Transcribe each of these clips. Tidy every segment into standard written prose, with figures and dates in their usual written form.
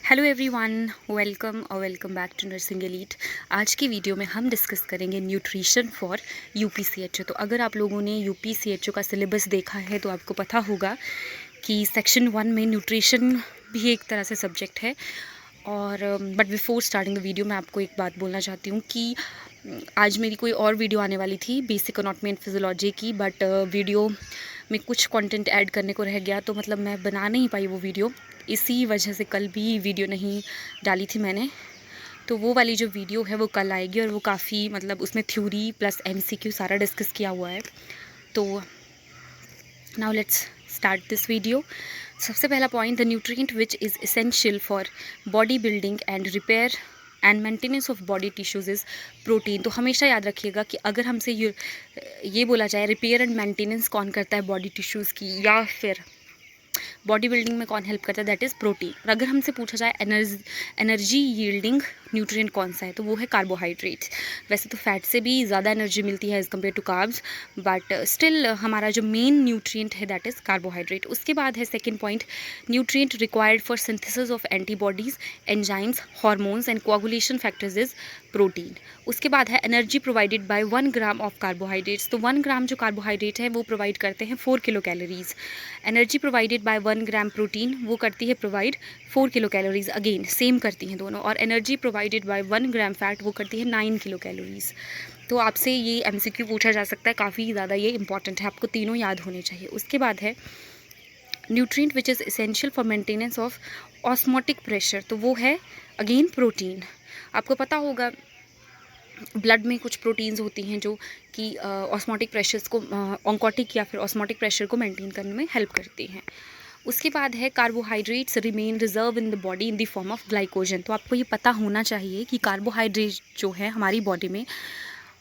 Hello everyone, welcome back to nursing elite. आज की video में हम डिस्कस करेंगे न्यूट्रिशन फॉर यूपीसीएचओ। तो अगर आप लोगों ने यूपीसीएचओ का सिलेबस देखा है तो आपको पता होगा कि सेक्शन 1 में न्यूट्रिशन भी एक तरह से सब्जेक्ट है। और but before starting the video मैं आपको एक बात बोलना चाहती हूँ कि आज मेरी कोई और वीडियो आने वाली थी बेसिक एनाटॉमी एंड फिजियोलॉजी की, बट वीडियो में कुछ कंटेंट ऐड करने को रह गया, तो मतलब मैं बना नहीं पाई वो वीडियो। इसी वजह से कल भी वीडियो नहीं डाली थी मैंने। तो वो वाली जो वीडियो है वो कल आएगी, और वो काफ़ी मतलब उसमें थ्योरी प्लस एमसीक्यू सारा डिस्कस किया हुआ है। तो now let's start this video. सबसे पहला point, the nutrient which is essential for body building and repair and maintenance of body tissues is protein. तो हमेशा याद रखिएगा कि अगर हमसे ये बोला जाए रिपेयर एंड मेंटेनेंस कौन करता है बॉडी टिश्यूज़ की, या फिर बॉडी बिल्डिंग में कौन हेल्प करता है, दैट इज़ प्रोटीन। और अगर हमसे पूछा जाए एनर्जी यील्डिंग न्यूट्रिएंट कौन सा है, तो वो है कार्बोहाइड्रेट्स। वैसे तो फैट से भी ज़्यादा एनर्जी मिलती है as compare to carbs, but still हमारा जो मेन न्यूट्रिएंट है दैट इज़ कार्बोहाइड्रेट। उसके बाद है second point, nutrient required for synthesis of antibodies, enzymes, hormones and coagulation factors is protein. उसके बाद है energy provided by 1 gram of carbohydrates. तो 1 ग्राम जो कार्बोहाइड्रेट है वो प्रोवाइड करते हैं 4 kilo calories. Energy provided by 1 gram protein वो करती है provide 4 kilo calories, again same करती हैं दोनों। और energy provided by 1 gram fat वो करती है 9 किलो कैलोरीज। तो आपसे ये एमसीक्यू पूछा जा सकता है, काफ़ी ज़्यादा ये इंपॉर्टेंट है, आपको तीनों याद होने चाहिए। उसके बाद है nutrient which is essential for maintenance of osmotic pressure. तो वो है अगेन प्रोटीन। आपको पता होगा ब्लड में कुछ प्रोटीन्स होती हैं जो कि ऑस्मोटिक प्रेशर्स को ऑन्कोटिक या फिर ऑस्मोटिक प्रेशर को मेंटेन करने में हेल्प करती हैं। उसके बाद है carbohydrates remain reserve in the body in the form of glycogen. तो आपको ये पता होना चाहिए कि कार्बोहाइड्रेट जो है हमारी बॉडी में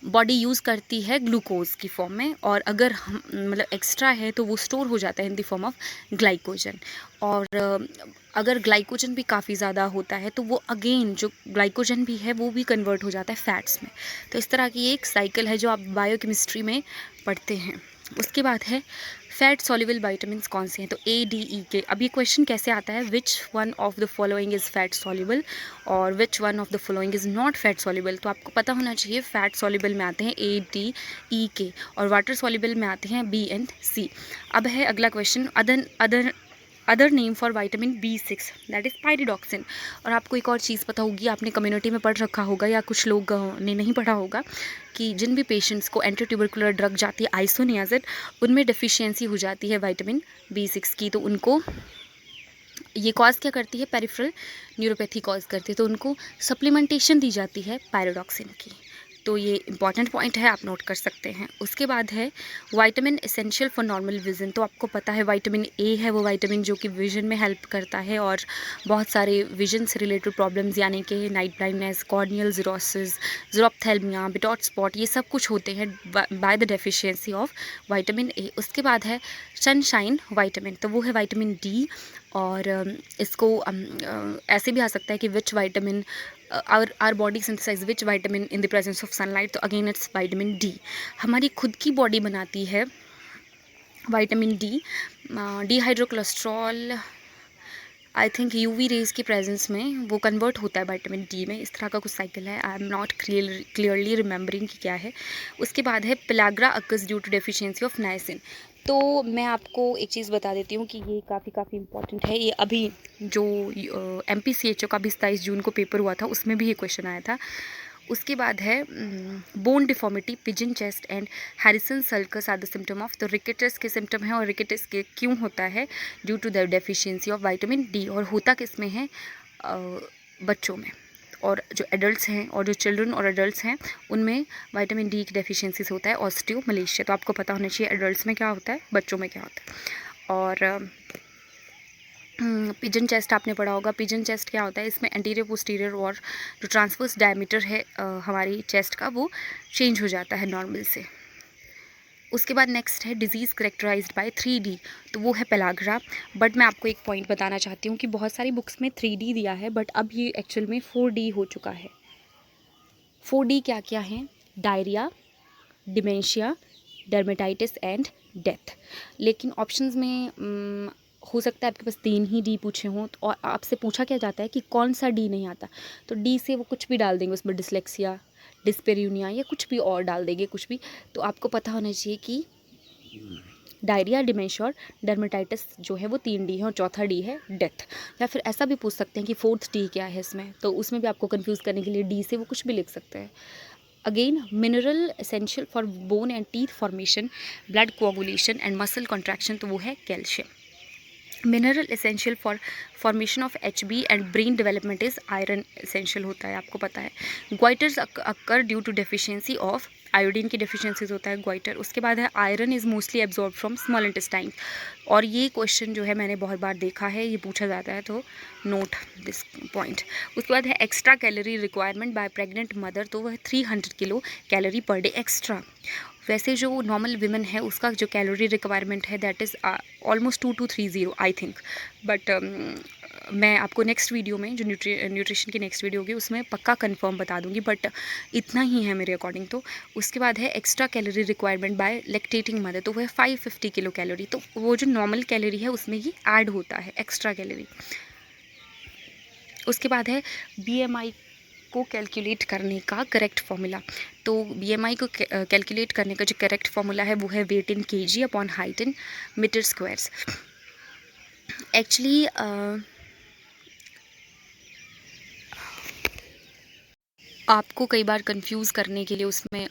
बॉडी यूज़ करती है ग्लूकोज की फॉर्म में, और अगर हम मतलब एक्स्ट्रा है तो वो स्टोर हो जाता है in the form of glycogen. और अगर ग्लाइकोजन भी काफ़ी ज़्यादा होता है तो वो अगेन जो ग्लाइकोजन भी है वो भी कन्वर्ट हो जाता है फैट्स में। तो इस तरह की एक साइकिल है जो आप बायोकेमिस्ट्री में पढ़ते हैं। उसके बाद है फैट सॉल्युबल विटामिन कौन से हैं, तो ए डी ई के। अब ये क्वेश्चन कैसे आता है, which one of the following is fat soluble और which one of the following is not fat soluble. तो आपको पता होना चाहिए फैट सॉल्युबल में आते हैं ए डी ई के, और वाटर सॉल्युबल में आते हैं बी एंड सी। अब है अगला question, other name for vitamin B6 that is pyridoxine. और आपको एक और चीज़ पता होगी, आपने कम्युनिटी में पढ़ रखा होगा या कुछ लोग ने नहीं पढ़ा होगा, कि जिन भी पेशेंट्स को एंटी ट्यूबरकुलर ड्रग जाती है आइसोनियाज़िड, उनमें डेफिशिएंसी हो जाती है विटामिन B6 की। तो उनको ये कॉज क्या करती है, पेरिफेरल न्यूरोपैथी कॉज करती है, तो उनको सप्लीमेंटेशन दी जाती है पायरिडॉक्सिन की। तो ये इंपॉर्टेंट पॉइंट है, आप नोट कर सकते हैं। उसके बाद है vitamin essential for normal vision. तो आपको पता है विटामिन ए है वो विटामिन जो कि विजन में हेल्प करता है, और बहुत सारे विजन से रिलेटेड प्रॉब्लम्स यानी कि night blindness, corneal xerosis, xerophthalmia, Bitot spot, ये सब कुछ होते हैं by the deficiency of vitamin A. उसके बाद है सनशाइन विटामिन, तो वो है विटामिन डी। और इसको ऐसे भी आ सकता है कि which vitamin our body synthesize which vitamin in the presence of sunlight, तो अगेन इट्स विटामिन डी। हमारी खुद की बॉडी बनाती है vitamin D. Dehydrocholesterol I think UV rays की प्रेजेंस में वो कन्वर्ट होता है विटामिन डी में, इस तरह का कुछ साइकिल है। I am not clearly remembering कि क्या है। उसके बाद है pellagra occurs due to deficiency of niacin. तो मैं आपको एक चीज़ बता देती हूँ कि ये काफ़ी इंपॉर्टेंट है। ये अभी जो MPCHO का 27 जून को पेपर हुआ था उसमें भी ये क्वेश्चन आया था। उसके बाद है bone deformity, pigeon chest and Harrison sulcus are the symptom of. तो रिकेटस के सिम्टम है, और रिकेटस के क्यों होता है, due to the deficiency of vitamin D. और होता किस में है, बच्चों में। और जो एडल्ट्स हैं और जो चिल्ड्रन और एडल्ट्स हैं उनमें विटामिन डी की डेफिशिएंसी से होता है ऑस्टियोमलेशिया। तो आपको पता होना चाहिए एडल्ट्स में क्या होता है, बच्चों में क्या होता है। और पिजन चेस्ट आपने पढ़ा होगा। पिजन चेस्ट क्या होता है, इसमें एंटीरियर पोस्टीरियर और जो ट्रांसवर्स डायमीटर है हमारी चेस्ट का, वो चेंज हो जाता है नॉर्मल से। उसके बाद नेक्स्ट है डिजीज़ करेक्टराइज्ड बाय 3D, तो वो है पेलाग्रा। बट मैं आपको एक पॉइंट बताना चाहती हूँ कि बहुत सारी बुक्स में 3D दिया है, बट अब ये एक्चुअल में 4D हो चुका है। 4D क्या क्या है, diarrhoea, dementia, dermatitis and death. लेकिन ऑप्शंस में हो सकता है आपके पास 3 ही डी पूछे हों, और आपसे पूछा क्या जाता है कि कौन सा डी नहीं आता, तो डी से वो कुछ भी डाल देंगे उसमें, डिसलेक्सिया, डिस्पेरियूनिया या कुछ भी और डाल देंगे कुछ भी। तो आपको पता होना चाहिए कि डायरिया, डिमेंशिया और डर्मेटाइटिस जो है वो 3 डी है और चौथा डी है डेथ। या फिर ऐसा भी पूछ सकते हैं कि 4th डी क्या है इसमें, तो उसमें भी आपको कंफ्यूज करने के लिए डी से वो कुछ भी लिख सकते हैं। Again, mineral essential for bone and teeth formation, blood coagulation and muscle contraction, तो वो है calcium. Mineral essential for formation of HB and brain development is iron essential होता है, आपको पता है। Goitres occur due to deficiency of iodine की deficiencies होता है ग्वाइटर। उसके बाद है iron is mostly absorb from small intestine, और ये क्वेश्चन जो है मैंने बहुत बार देखा है, ये पूछा जाता है, तो नोट दिस पॉइंट। उसके बाद है extra calorie requirement by pregnant mother, तो वह 300 kilo calorie per day extra. वैसे जो नॉर्मल विमेन है उसका जो कैलोरी रिक्वायरमेंट है that is almost 2230 I think, but मैं आपको नेक्स्ट वीडियो में जो न्यूट्रिशन की नेक्स्ट वीडियो होगी उसमें पक्का कंफर्म बता दूंगी, बट इतना ही है मेरे अकॉर्डिंग तो। उसके बाद है extra calorie requirement by lactating mother, तो वो है 550 किलो कैलोरी, तो वो जो नॉर्मल कैलोरी है उसमें ही ऐड होता है एक्स्ट्रा कैलोरी। उसके बाद है BMI को कैलकुलेट करने का करेक्ट फॉर्मूला, तो BMI को कैलकुलेट करने का जो करेक्ट फॉर्मूला है वो है weight in kg upon height in metre squares. Actually आपको कई बार कंफ्यूज करने के लिए उसमें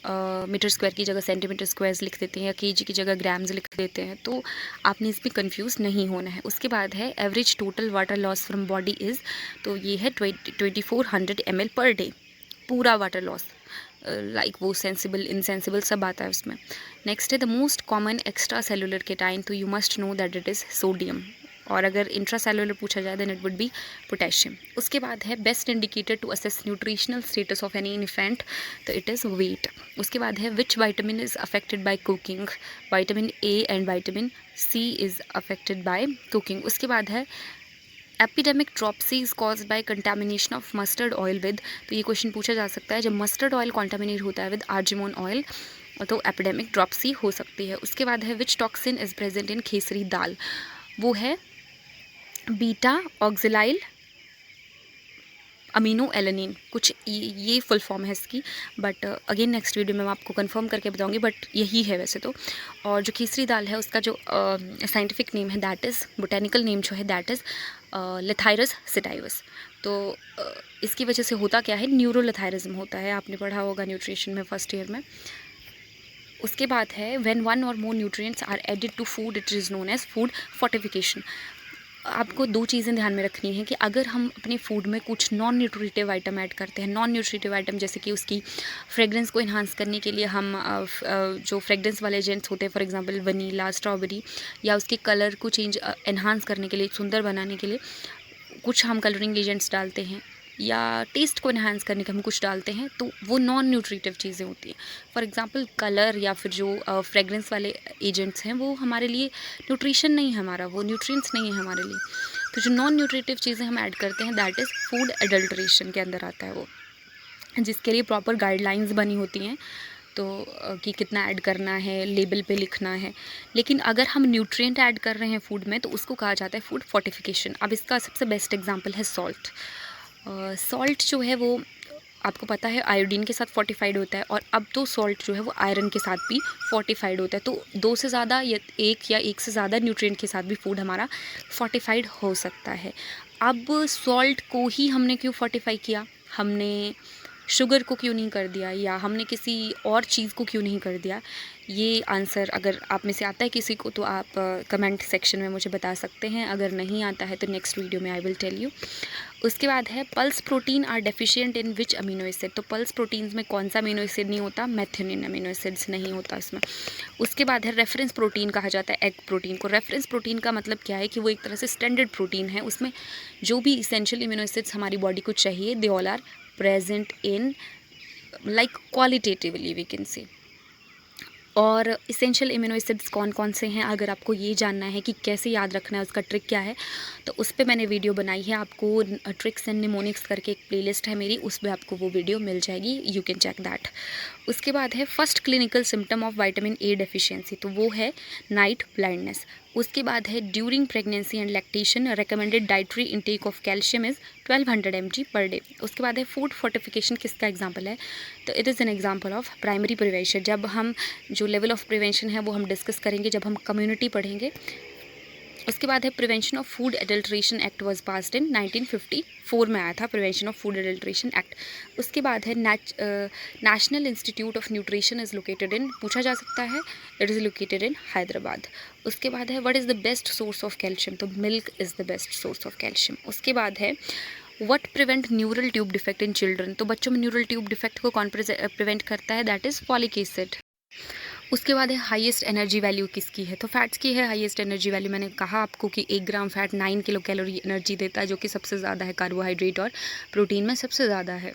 मीटर स्क्वायर की जगह सेंटीमीटर स्क्वायर्स लिख देते हैं या kg की जगह ग्राम्स लिख देते हैं, तो आपने इसमें कंफ्यूज नहीं होना है। उसके बाद है average total water loss from body is, तो ये है 2400 ml पर डे, पूरा वाटर लॉस, लाइक वो सेंसिबल इनसेंसिबल सब आता है उसमें। नेक्स्ट है the most common extra cellular cation, तो you must know that it is sodium, और अगर इंट्रा सेलुलर पूछा जाए then it would be potassium. उसके बाद है best indicator to assess nutritional status of any infant, तो इट इज़ वेट। उसके बाद है which vitamin is affected by cooking, vitamin A and vitamin C is affected by cooking. उसके बाद है epidemic dropsy is cause by contamination of mustard oil with, तो ये question पूछा जा सकता है जब मस्टर्ड ऑयल कॉन्टामिनेट होता है विद आर्जिमोन ऑयल, तो एपिडेमिक ड्रॉपसी हो सकती है। उसके बाद है विच टॉक्सिन इज प्रेजेंट इन खेसरी दाल, वो है बीटा ऑक्सिलाइल अमीनो एलेनिन, कुछ ये फुल फॉर्म है इसकी, बट अगेन नेक्स्ट वीडियो में मैं आपको कंफर्म करके बताऊंगी, बट यही है वैसे तो। और जो केसरी दाल है उसका जो साइंटिफिक नेम है दैट इज़, बोटेनिकल नेम जो है दैट इज़ लेथाइरस सेटाइवस। तो इसकी वजह से होता क्या है, न्यूरोलेथायरिज्म होता है, आपने पढ़ा होगा न्यूट्रिशन में फर्स्ट ईयर में। उसके बाद है when one or more nutrients are added to food it is known as food fortification. आपको 2 चीज़ें ध्यान में रखनी है कि अगर हम अपने फूड में कुछ नॉन न्यूट्रिटिव आइटम ऐड करते हैं, नॉन न्यूट्रिटिव आइटम जैसे कि उसकी फ्रेगरेंस को इन्हांस करने के लिए हम जो फ्रेगरेंस वाले एजेंट्स होते हैं, फॉर एग्जांपल वनीला, स्ट्रॉबेरी, या उसके कलर को चेंज इन्हांस करने के लिए, सुंदर बनाने के लिए कुछ हम कलरिंग एजेंट्स डालते हैं, या टेस्ट को इन्हांस करने के हम कुछ डालते हैं, तो वो नॉन न्यूट्रिटिव चीज़ें होती हैं। फॉर एग्जांपल कलर या फिर जो फ्रेगरेंस वाले एजेंट्स हैं वो हमारे लिए न्यूट्रिशन नहीं है, हमारा वो न्यूट्रिएंट्स नहीं है हमारे लिए। तो जो नॉन न्यूट्रिटिव चीज़ें हम ऐड करते हैं दैट इज़ फूड एडल्ट्रेशन के अंदर आता है वो, जिसके लिए प्रॉपर गाइडलाइंस बनी होती हैं, तो कि कितना ऐड करना है, लेबल पे लिखना है। लेकिन अगर हम न्यूट्रिएंट ऐड कर रहे हैं फूड में तो उसको कहा जाता है फूड फोर्टिफिकेशन। अब इसका सबसे बेस्ट एग्जांपल है सॉल्ट। सॉल्ट जो है वो आपको पता है आयोडीन के साथ फोर्टिफाइड होता है, और अब तो सॉल्ट जो है वो आयरन के साथ भी फोर्टिफाइड होता है, तो 2 से ज़्यादा या एक से ज़्यादा न्यूट्रिएंट के साथ भी फूड हमारा फोर्टिफाइड हो सकता है। अब सॉल्ट को ही हमने क्यों फोर्टिफाई किया, हमने शुगर को क्यों नहीं कर दिया, या हमने किसी और चीज़ को क्यों नहीं कर दिया, ये आंसर अगर आप में से आता है किसी को तो आप कमेंट सेक्शन में मुझे बता सकते हैं, अगर नहीं आता है तो नेक्स्ट वीडियो में आई विल टेल यू। उसके बाद है pulse protein are deficient in which amino acid, तो पल्स प्रोटीन्स में कौन सा अमीनो एसिड नहीं होता, मेथियोनिन अमीनो एसिड्स नहीं होता इसमें। उसके बाद है रेफरेंस प्रोटीन कहा जाता है एग प्रोटीन को। रेफरेंस प्रोटीन का मतलब क्या है कि वो एक तरह से स्टैंडर्ड प्रोटीन है, उसमें जो भी इसेंशियल अमीनो एसिड्स हमारी बॉडी को चाहिए they all are present in like qualitatively we can say. और इसेंशियल इम्यूनो एसिड्स कौन कौन से हैं, अगर आपको ये जानना है कि कैसे याद रखना है, उसका ट्रिक क्या है, तो उस पर मैंने वीडियो बनाई है। आपको ट्रिक्स एंड निमोनिक्स करके एक प्लेलिस्ट है मेरी, उसमें आपको वो वीडियो मिल जाएगी, यू कैन चेक दैट। उसके बाद है first clinical symptom of vitamin A deficiency, तो वो है नाइट ब्लाइंडनेस। उसके बाद है during pregnancy and lactation recommended dietary intake of calcium is 1200 mg per day. उसके बाद है फूड फोर्टिफिकेशन किसका एग्जाम्पल है, तो it is an example of primary prevention. जब हम जो लेवल ऑफ प्रिवेंशन है वो हम डिस्कस करेंगे जब हम कम्युनिटी पढ़ेंगे। उसके बाद है prevention of food adulteration act was passed in 1954 में आया था, prevention of food adulteration act. उसके बाद है national institute of nutrition is located in, पूछा जा सकता है, it is located in Hyderabad. उसके बाद है what is the best source of calcium, तो milk is the best source of calcium. उसके बाद है what prevent neural tube defect in children, तो बच्चों में न्यूरल ट्यूब डिफेक्ट को कौन प्रिवेंट करता है, दैट इज़ फॉलिक एसिड। उसके बाद है हाईएस्ट एनर्जी वैल्यू किसकी है, तो फैट्स की है हाईएस्ट एनर्जी वैल्यू। मैंने कहा आपको कि 1 ग्राम फैट 9 किलो कैलोरी एनर्जी देता है, जो कि सबसे ज़्यादा है कार्बोहाइड्रेट और प्रोटीन में सबसे ज़्यादा है।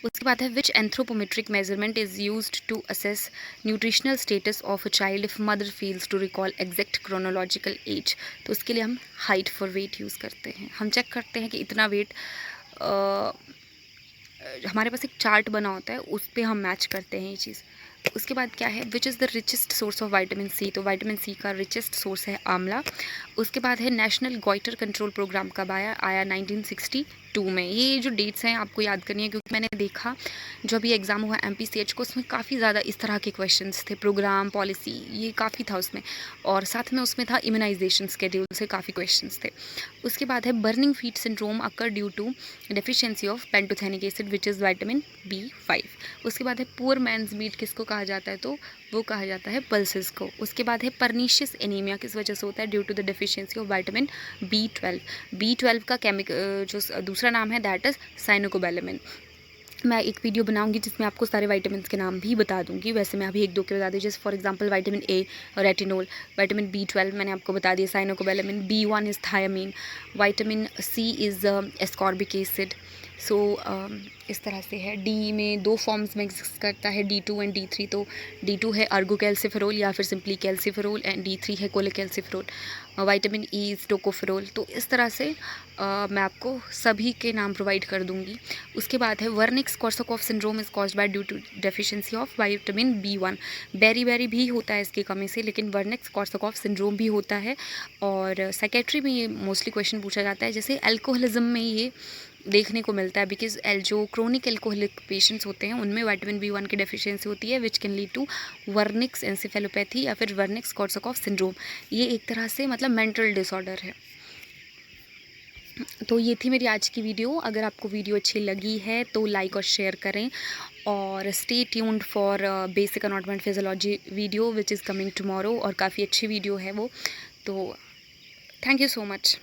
उसके बाद है which anthropometric measurement is used to assess nutritional status of a child if mother fails to recall exact chronological age, तो उसके लिए हम हाइट फॉर वेट यूज़ करते हैं। हम चेक करते हैं कि इतना वेट, हमारे पास एक चार्ट बना होता है, उस पर हम मैच करते हैं ये चीज़। उसके बाद क्या है which is the richest source of vitamin C, तो विटामिन सी का रिचेस्ट सोर्स है आंवला। उसके बाद है नेशनल गॉइटर कंट्रोल प्रोग्राम कब आया 1962 में। ये जो डेट्स हैं आपको याद करनी है, क्योंकि मैंने देखा जो अभी एग्ज़ाम हुआ MPCH को, उसमें काफ़ी ज़्यादा इस तरह के क्वेश्चंस थे, प्रोग्राम पॉलिसी ये काफ़ी था उसमें, और साथ में उसमें था इम्यूनाइजेशन स्केड्यूल से काफ़ी क्वेश्चंस थे। उसके बाद है burning feet syndrome occur due to deficiency of pantothenic acid which is vitamin B5। उसके बाद है पुअर मैंस मीट किसको कहा जाता है, तो वो कहा जाता है पल्सेस को। उसके बाद है परनीशियस एनीमिया किस वजह से होता है, due to the deficiency of vitamin B12। B12 का जो दूसरा नाम है दैट इज़ साइनोकोबैलेमिन। मैं एक वीडियो बनाऊंगी जिसमें आपको सारे विटामिन के नाम भी बता दूंगी, वैसे मैं अभी 1-2 के बता दी, जैसे for example vitamin A retinol, vitamin B12 मैंने आपको बता दिया cyanocobalamin, B1 is thiamine, vitamin C is ascorbic acid. So इस तरह से है। डी में 2 फॉर्म्स में एग्जिस्ट करता है, D2 एंड D3। तो D2 है अर्गोकैल्सिफेरोल या फिर सिंपली कैल्सिफेरोल, एंड D3 है cholecalciferol. Vitamin E is tocopherol. तो इस तरह से मैं आपको सभी के नाम प्रोवाइड कर दूंगी। उसके बाद है Wernicke's Korsakoff syndrome is caused by due to deficiency of vitamin B1। बेरी भी होता है इसकी कमी से, लेकिन वर्निक्स कोर्साकॉफ सिंड्रोम भी होता है। और साइकेट्री में ये मोस्टली क्वेश्चन पूछा जाता है, जैसे अल्कोहलिज्म में ये देखने को मिलता है, बिकॉज जो क्रोनिक एल्कोहलिक पेशेंट्स होते हैं उनमें विटामिन B1 की डेफिशिएंसी होती है, which can lead to Wernicke's encephalopathy या फिर वर्निक्स कोर्साकॉफ सिंड्रोम। ये एक तरह से मतलब मेंटल डिसऑर्डर है। तो ये थी मेरी आज की वीडियो। अगर आपको वीडियो अच्छी लगी है तो लाइक और शेयर करें, और stay tuned for basic anatomy physiology video which is coming tomorrow, और काफ़ी अच्छी वीडियो है वो। तो थैंक यू सो मच।